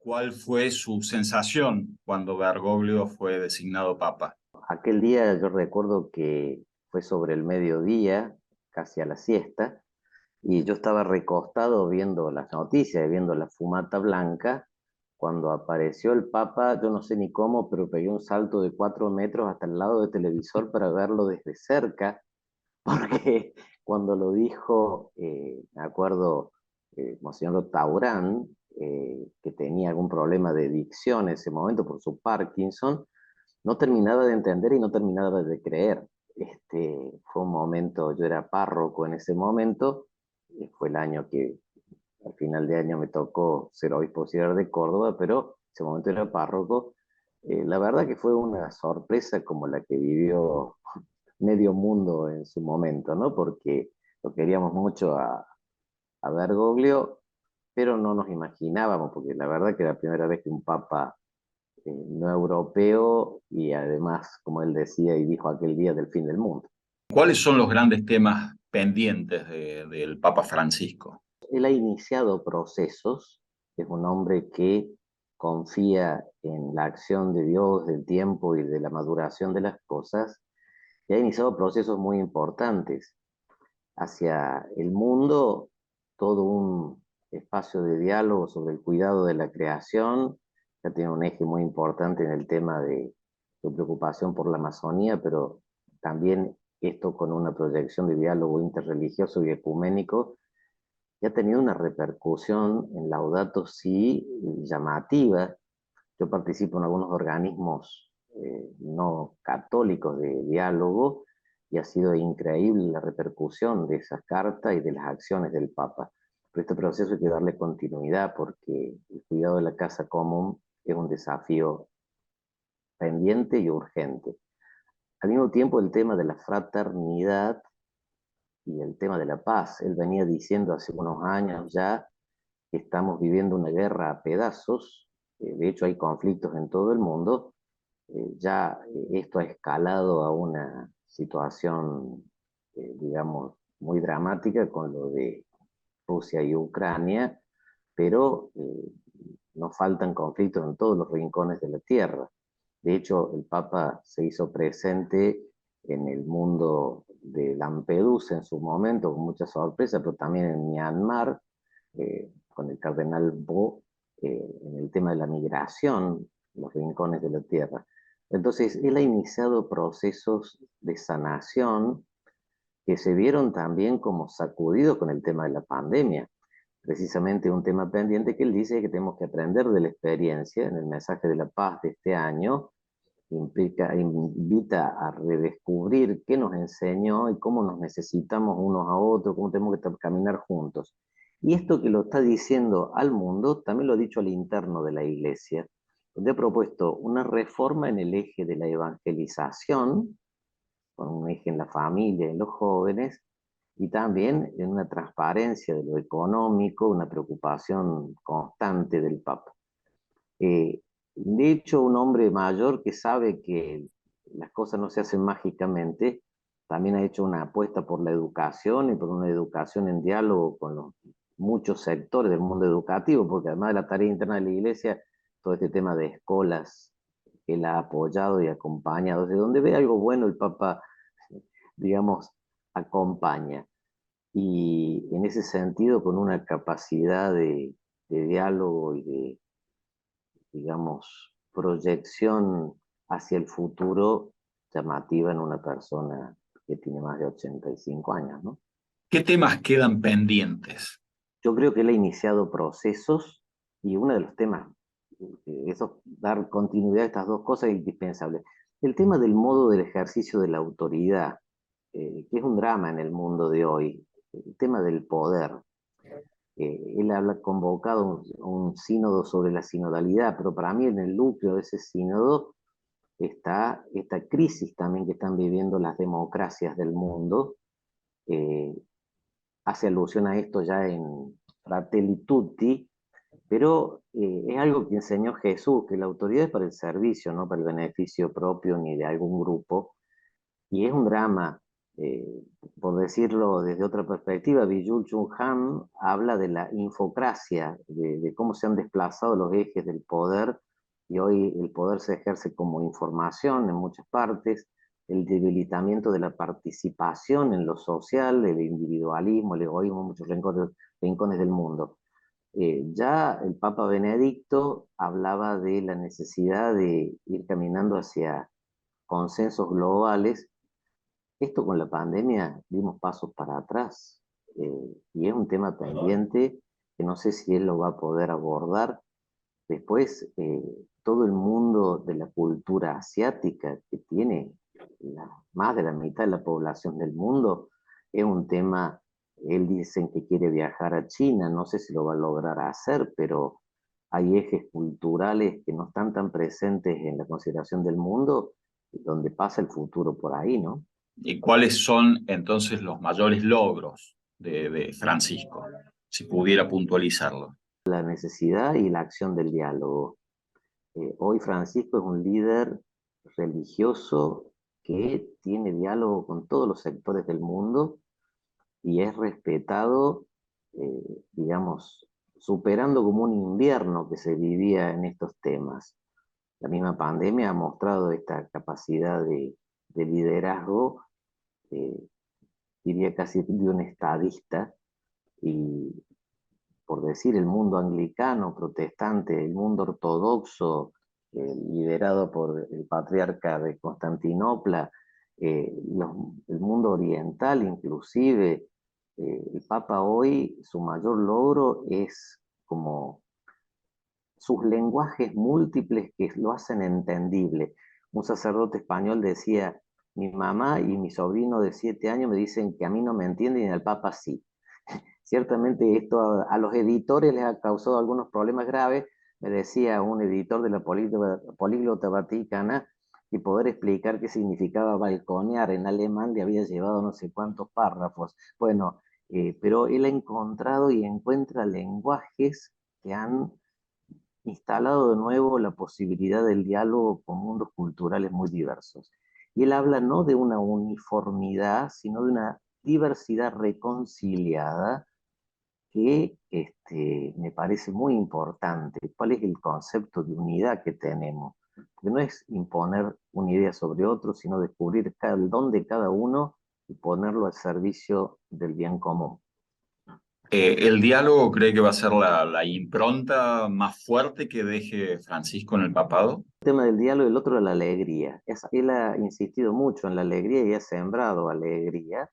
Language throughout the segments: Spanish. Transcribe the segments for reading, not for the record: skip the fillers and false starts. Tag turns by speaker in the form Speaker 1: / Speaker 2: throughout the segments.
Speaker 1: ¿Cuál fue su sensación cuando Bergoglio fue designado papa?
Speaker 2: Aquel día yo recuerdo que fue sobre el mediodía, casi a la siesta, y yo estaba recostado viendo las noticias, viendo la fumata blanca, cuando apareció el Papa. Yo no sé ni cómo, pero pegué un salto de 4 metros hasta el lado del televisor para verlo desde cerca, porque cuando lo dijo, me acuerdo, Monseñor Taurán, que tenía algún problema de dicción en ese momento por su Parkinson, no terminaba de entender y no terminaba de creer. Fue un momento, yo era párroco en ese momento, fue el año que al final de año me tocó ser obispo auxiliar de Córdoba, pero ese momento era párroco. La verdad que fue una sorpresa como la que vivió medio mundo en su momento, ¿no? Porque lo queríamos mucho a Bergoglio, pero no nos imaginábamos, porque la verdad que era la primera vez que un papa no europeo y además, como él decía y dijo aquel día, del fin del mundo.
Speaker 1: ¿Cuáles son los grandes temas pendientes del Papa Francisco?
Speaker 2: Él ha iniciado procesos, es un hombre que confía en la acción de Dios, del tiempo y de la maduración de las cosas, y ha iniciado procesos muy importantes hacia el mundo, todo un espacio de diálogo sobre el cuidado de la creación. Ya tiene un eje muy importante en el tema de su preocupación por la Amazonía, pero también esto con una proyección de diálogo interreligioso y ecuménico, que ha tenido una repercusión en Laudato Si llamativa. Yo participo en algunos organismos no católicos de diálogo, y ha sido increíble la repercusión de esas cartas y de las acciones del Papa. Pero este proceso hay que darle continuidad, porque el cuidado de la casa común es un desafío pendiente y urgente. Al mismo tiempo, el tema de la fraternidad y el tema de la paz. Él venía diciendo hace unos años ya que estamos viviendo una guerra a pedazos. De hecho, hay conflictos en todo el mundo. Ya esto ha escalado a una situación, digamos, muy dramática con lo de Rusia y Ucrania, pero nos faltan conflictos en todos los rincones de la tierra. De hecho, el Papa se hizo presente en el mundo de Lampedusa en su momento, con mucha sorpresa, pero también en Myanmar, con el cardenal Bo, en el tema de la migración, los rincones de la tierra. Entonces, él ha iniciado procesos de sanación que se vieron también como sacudidos con el tema de la pandemia. Precisamente un tema pendiente que él dice que tenemos que aprender de la experiencia. En el mensaje de la paz de este año invita a redescubrir qué nos enseñó y cómo nos necesitamos unos a otros, cómo tenemos que caminar juntos. Y esto que lo está diciendo al mundo, también lo ha dicho al interno de la iglesia, donde ha propuesto una reforma en el eje de la evangelización, con un eje en la familia, en los jóvenes, y también en una transparencia de lo económico, una preocupación constante del Papa. Eh, de hecho, un hombre mayor que sabe que las cosas no se hacen mágicamente, también ha hecho una apuesta por la educación y por una educación en diálogo con los muchos sectores del mundo educativo, porque además de la tarea interna de la iglesia, todo este tema de escuelas que él ha apoyado y acompañado, desde donde ve algo bueno el Papa, digamos, acompaña. Y en ese sentido, con una capacidad de diálogo y de, digamos, proyección hacia el futuro llamativa en una persona que tiene más de 85 años, ¿no?
Speaker 1: ¿Qué temas quedan pendientes?
Speaker 2: Yo creo que él ha iniciado procesos, y uno de los temas, eso, dar continuidad a estas dos cosas es indispensable. El tema del modo del ejercicio de la autoridad, que es un drama en el mundo de hoy, el tema del poder. Él ha convocado un sínodo sobre la sinodalidad, pero para mí en el núcleo de ese sínodo está esta crisis también que están viviendo las democracias del mundo. Eh, Hace alusión a esto ya en Fratelli Tutti, pero es algo que enseñó Jesús, que la autoridad es para el servicio, no para el beneficio propio ni de algún grupo, y es un drama Eh, por decirlo desde otra perspectiva, Byung-Chul Han habla de la infocracia, de cómo se han desplazado los ejes del poder y hoy el poder se ejerce como información en muchas partes, el debilitamiento de la participación en lo social, el individualismo, el egoísmo en muchos rincones del mundo. Ya el Papa Benedicto hablaba de la necesidad de ir caminando hacia consensos globales. Esto con la pandemia dimos pasos para atrás, y es un tema pendiente que no sé si él lo va a poder abordar. Después, todo el mundo de la cultura asiática, que tiene más de la mitad de la población del mundo, es un tema. Él dicen que quiere viajar a China, no sé si lo va a lograr hacer, pero hay ejes culturales que no están tan presentes en la consideración del mundo, donde pasa el futuro por ahí, ¿no?
Speaker 1: ¿Y cuáles son entonces los mayores logros de Francisco, si pudiera puntualizarlo?
Speaker 2: La necesidad y la acción del diálogo. Hoy Francisco es un líder religioso que tiene diálogo con todos los sectores del mundo y es respetado, digamos, superando como un invierno que se vivía en estos temas. La misma pandemia ha mostrado esta capacidad de liderazgo, eh, diría casi de un estadista, y por decir el mundo anglicano, protestante, el mundo ortodoxo, liderado por el patriarca de Constantinopla, el mundo oriental inclusive. El Papa hoy, su mayor logro es como sus lenguajes múltiples que lo hacen entendible. Un sacerdote español decía, mi mamá y mi sobrino de 7 años me dicen que a mí no me entienden y al Papa sí. Ciertamente esto a los editores les ha causado algunos problemas graves. Me decía un editor de la Políglota Vaticana y poder explicar qué significaba balconear en alemán le había llevado no sé cuántos párrafos. Bueno, pero él ha encontrado y encuentra lenguajes que han instalado de nuevo la posibilidad del diálogo con mundos culturales muy diversos. Y él habla no de una uniformidad, sino de una diversidad reconciliada que me parece muy importante. ¿Cuál es el concepto de unidad que tenemos? Porque no es imponer una idea sobre otro, sino descubrir el don de cada uno y ponerlo al servicio del bien común.
Speaker 1: ¿El diálogo cree que va a ser la impronta más fuerte que deje Francisco en el papado?
Speaker 2: El tema del diálogo y el otro es la alegría. Él ha insistido mucho en la alegría y ha sembrado alegría.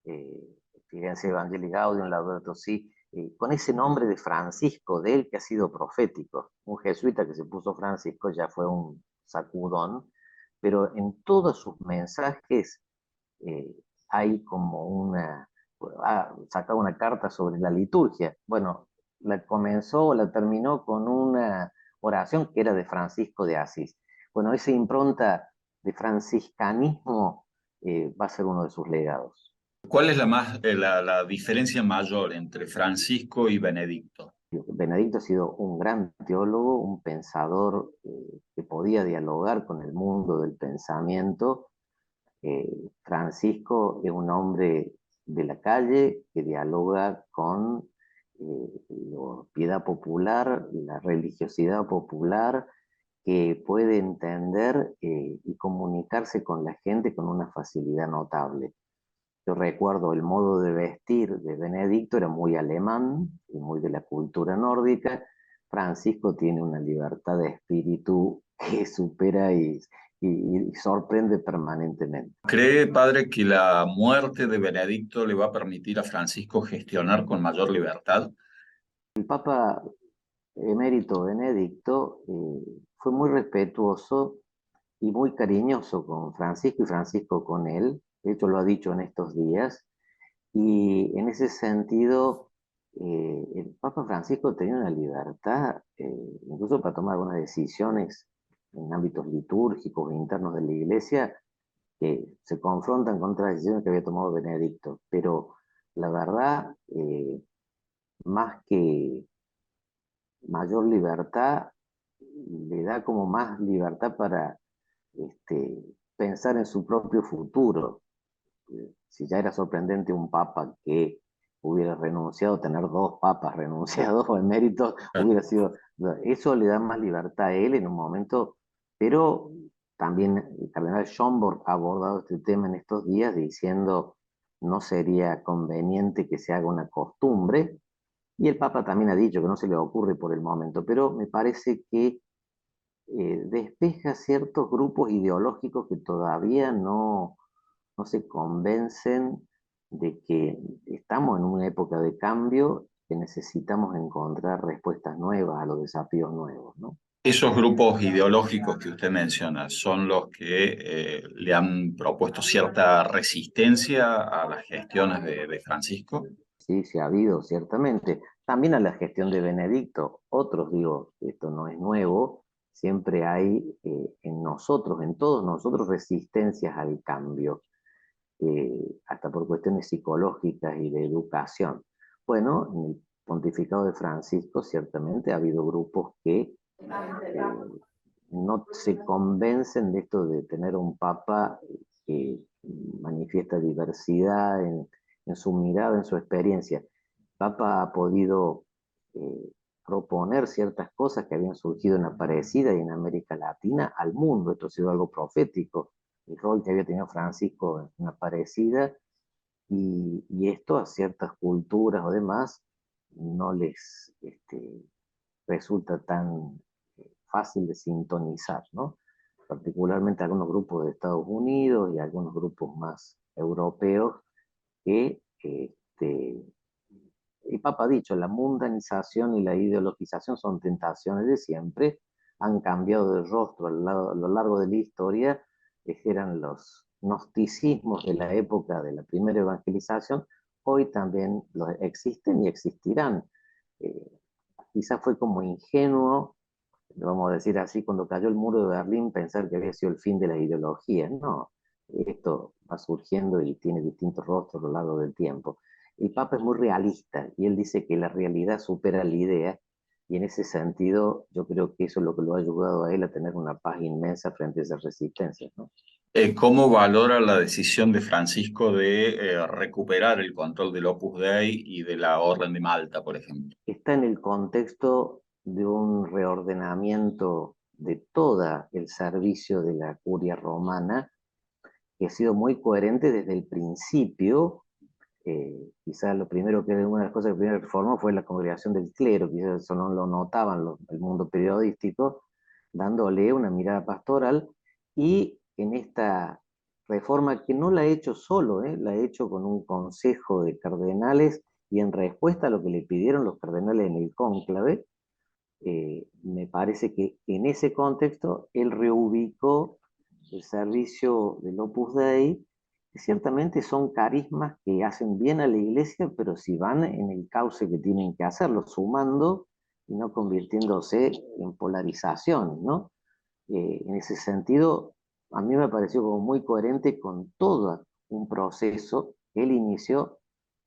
Speaker 2: eh, Fíjense, Evangelii Gaudium, Laudato Si, con ese nombre de Francisco, de él que ha sido profético. Un jesuita que se puso Francisco ya fue un sacudón, pero en todos sus mensajes eh, hay como ha sacado una carta sobre la liturgia. Bueno, la comenzó o la terminó con una oración que era de Francisco de Asís. Bueno, esa impronta de franciscanismo va a ser uno de sus legados.
Speaker 1: ¿Cuál es la diferencia mayor entre Francisco y Benedicto?
Speaker 2: Benedicto ha sido un gran teólogo, un pensador que podía dialogar con el mundo del pensamiento. Francisco es un hombre de la calle que dialoga con la piedad popular, la religiosidad popular, que puede entender y comunicarse con la gente con una facilidad notable. Yo recuerdo el modo de vestir de Benedicto, era muy alemán y muy de la cultura nórdica. Francisco tiene una libertad de espíritu que supera y sorprende permanentemente.
Speaker 1: ¿Cree, padre, que la muerte de Benedicto le va a permitir a Francisco gestionar con mayor libertad?
Speaker 2: El Papa emérito Benedicto fue muy respetuoso y muy cariñoso con Francisco y Francisco con él. De hecho, lo ha dicho en estos días. Y en ese sentido, el Papa Francisco tenía una libertad, incluso para tomar algunas decisiones en ámbitos litúrgicos e internos de la Iglesia, que se confrontan con otras decisiones que había tomado Benedicto. Pero la verdad, más que mayor libertad, le da como más libertad para pensar en su propio futuro. si ya era sorprendente un papa que hubiera renunciado, tener dos papas renunciados o eméritos, hubiera sido, eso le da más libertad a él en un momento, pero también el cardenal Schomburg ha abordado este tema en estos días diciendo no sería conveniente que se haga una costumbre, y el Papa también ha dicho que no se le ocurre por el momento, pero me parece que despeja ciertos grupos ideológicos que todavía no se convencen de que estamos en una época de cambio, que necesitamos encontrar respuestas nuevas a los desafíos nuevos, ¿no?
Speaker 1: Esos grupos ideológicos que usted menciona son los que le han propuesto cierta resistencia a las gestiones de Francisco.
Speaker 2: Sí, sí ha habido, ciertamente. También a la gestión de Benedicto. Otros, digo, esto no es nuevo, siempre hay en nosotros, en todos nosotros, resistencias al cambio, hasta por cuestiones psicológicas y de educación. Bueno, en el pontificado de Francisco ciertamente ha habido grupos que no se convencen de esto de tener un papa que manifiesta diversidad en su mirada, en su experiencia. El Papa ha podido proponer ciertas cosas que habían surgido en Aparecida y en América Latina al mundo. Esto ha sido algo profético, el rol que había tenido Francisco en Aparecida, y esto a ciertas culturas o demás no les resulta tan fácil de sintonizar, ¿no? Particularmente algunos grupos de Estados Unidos y algunos grupos más europeos que el Papa ha dicho, la mundanización y la ideologización son tentaciones de siempre, han cambiado de rostro a lo largo de la historia, eran los gnosticismos de la época de la primera evangelización, hoy también los existen y existirán. Eh, Quizás fue como ingenuo, vamos a decir así, cuando cayó el muro de Berlín, pensar que había sido el fin de la ideología. No, esto va surgiendo y tiene distintos rostros a lo largo del tiempo. El Papa es muy realista y él dice que la realidad supera la idea, y en ese sentido yo creo que eso es lo que lo ha ayudado a él a tener una paz inmensa frente a esas resistencias, ¿no?
Speaker 1: ¿Cómo valora la decisión de Francisco de recuperar el control del Opus Dei y de la Orden de Malta, por ejemplo?
Speaker 2: Está en el contexto de un reordenamiento de todo el servicio de la curia romana, que ha sido muy coherente desde el principio. Quizás lo primero que, una de las cosas que primero reformó fue la congregación del clero, quizás eso no lo notaban el mundo periodístico, dándole una mirada pastoral, y en esta reforma que no la ha hecho solo, la ha hecho con un consejo de cardenales y en respuesta a lo que le pidieron los cardenales en el cónclave. Me parece que en ese contexto él reubicó el servicio del Opus Dei, que ciertamente son carismas que hacen bien a la iglesia, pero si van en el cauce que tienen que hacerlo, sumando y no convirtiéndose en polarizaciones, ¿no? En ese sentido, a mí me pareció como muy coherente con todo un proceso que él inició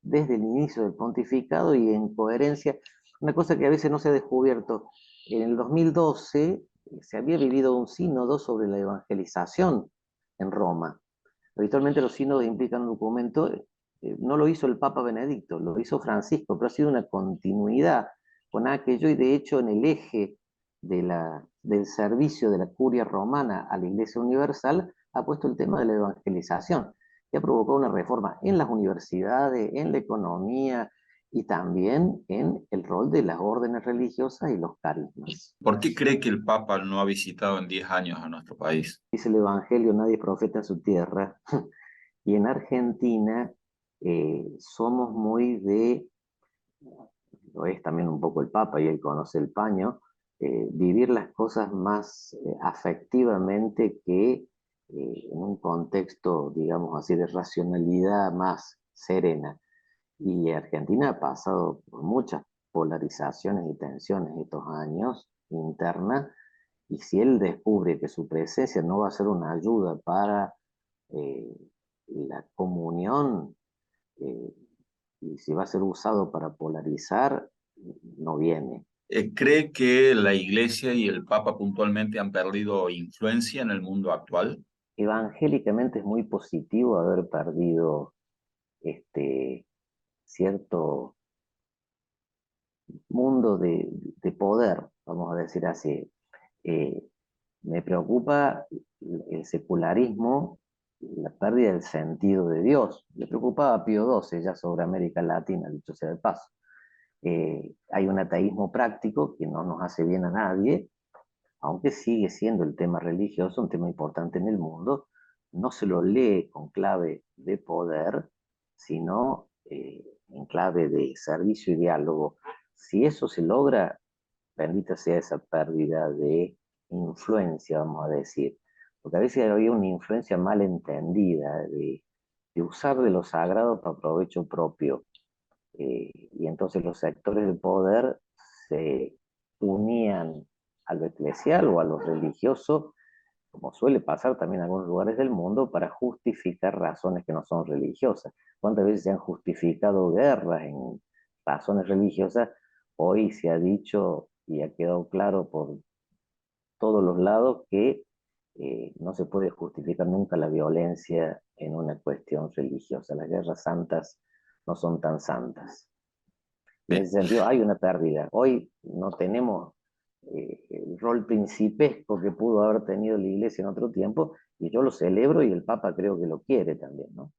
Speaker 2: desde el inicio del pontificado y en coherencia, una cosa que a veces no se ha descubierto. En el 2012 se había vivido un sínodo sobre la evangelización en Roma. Habitualmente los sínodos implican un documento, no lo hizo el Papa Benedicto, lo hizo Francisco, pero ha sido una continuidad con aquello, y de hecho en el eje del servicio de la curia romana a la Iglesia Universal ha puesto el tema de la evangelización, que ha provocado una reforma en las universidades, en la economía y también en el rol de las órdenes religiosas y los carismas.
Speaker 1: ¿Por qué cree que el Papa no ha visitado en 10 años a nuestro país?
Speaker 2: Dice el Evangelio, nadie es profeta en su tierra. Y en Argentina somos muy de, lo es también un poco el Papa y él conoce el paño, vivir las cosas más afectivamente que en un contexto, digamos así, de racionalidad más serena. Y Argentina ha pasado por muchas polarizaciones y tensiones estos años internas, y si él descubre que su presencia no va a ser una ayuda para eh, la comunión, eh, y si va a ser usado para polarizar, no viene.
Speaker 1: ¿Cree que la Iglesia y el Papa puntualmente han perdido influencia en el mundo actual?
Speaker 2: evangélicamente es muy positivo haber perdido cierto mundo de poder, vamos a decir así. Eh, Me preocupa el secularismo, la pérdida del sentido de Dios. Le preocupaba a Pío XII ya sobre América Latina, dicho sea de paso. Hay un ateísmo práctico que no nos hace bien a nadie, aunque sigue siendo el tema religioso un tema importante en el mundo. No se lo lee con clave de poder, sino en clave de servicio y diálogo. Si eso se logra, bendita sea esa pérdida de influencia, vamos a decir. Porque a veces había una influencia mal entendida de usar de lo sagrado para provecho propio. Y entonces los sectores de poder se unían a lo eclesial o a lo religioso, como suele pasar también en algunos lugares del mundo, para justificar razones que no son religiosas. ¿Cuántas veces se han justificado guerras en razones religiosas? Hoy se ha dicho y ha quedado claro por todos los lados que no se puede justificar nunca la violencia en una cuestión religiosa. Las guerras santas no son tan santas. Y en
Speaker 1: Bien.
Speaker 2: ese sentido hay una pérdida. Hoy no tenemos el rol principesco que pudo haber tenido la Iglesia en otro tiempo, y yo lo celebro y el Papa creo que lo quiere también, ¿no?